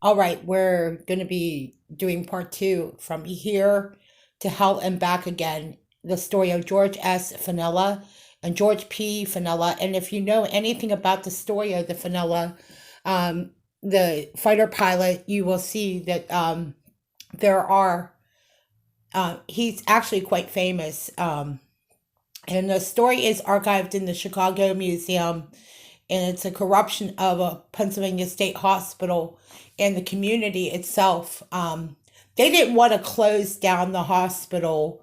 All right, we're going to be doing part two, From Here to Hell and Back Again, the story of George S. Fanala and George P. Fanala. And if you know anything about the story of the Fanala, um, the fighter pilot, you will see that there are, he's actually quite famous. And the story is archived in the Chicago Museum, and it's a corruption of a Pennsylvania State Hospital and the community itself. They didn't want to close down the hospital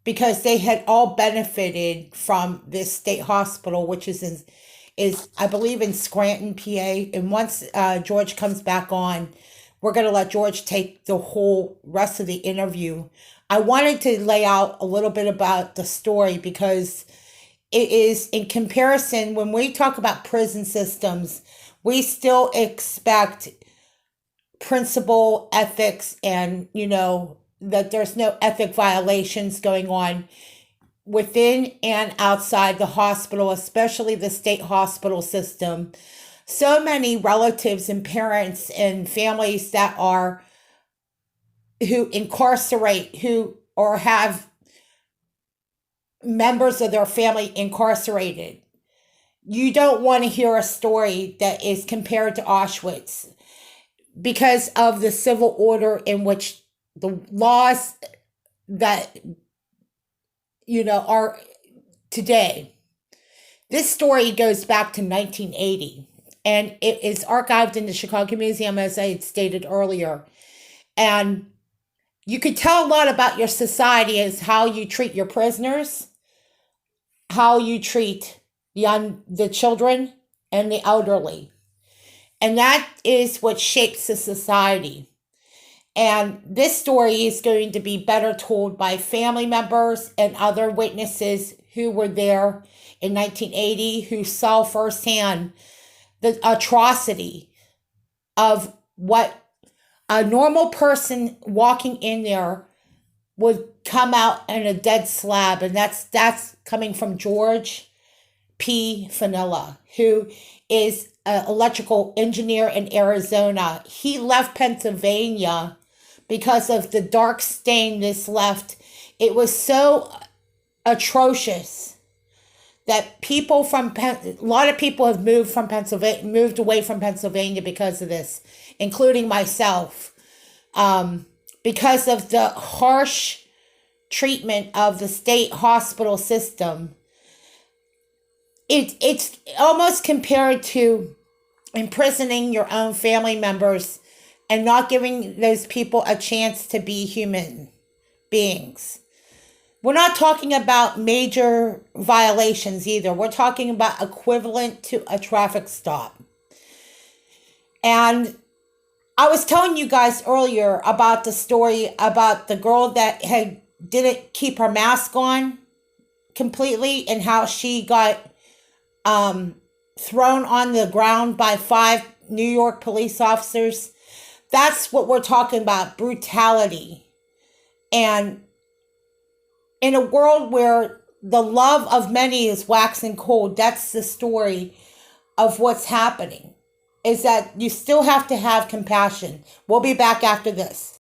because they had all benefited from this state hospital, which is I believe in Scranton, PA. And once George comes back on, we're going to let George take the whole rest of the interview. I wanted to lay out a little bit about the story because it is in comparison when we talk about prison systems, we still expect principle ethics and that there's no ethic violations going on within and outside the hospital, especially the state hospital system. So many relatives and parents and families that are who incarcerate who or have members of their family incarcerated. You don't want to hear a story that is compared to Auschwitz because of the civil order in which the laws that are today. This story goes back to 1980 and it is archived in the Chicago Museum, as I had stated earlier. And you could tell a lot about your society as how you treat your prisoners, how you treat the children and the elderly. And that is what shapes the society. And this story is going to be better told by family members and other witnesses who were there in 1980, who saw firsthand the atrocity of what a normal person walking in there would come out in a dead slab. And that's coming from George P. Fanala, who is an electrical engineer in Arizona. He left Pennsylvania because of the dark stain this left. It was so atrocious that a lot of people have moved away from Pennsylvania because of this, including myself, because of the harsh treatment of the state hospital system. It's almost compared to imprisoning your own family members and not giving those people a chance to be human beings. We're not talking about major violations either. We're talking about equivalent to a traffic stop. And I was telling you guys earlier about the story about the girl that didn't keep her mask on completely and how she got thrown on the ground by 5 New York police officers. That's what we're talking about, brutality. And in a world where the love of many is waxing cold, that's the story of what's happening, is that you still have to have compassion. We'll be back after this.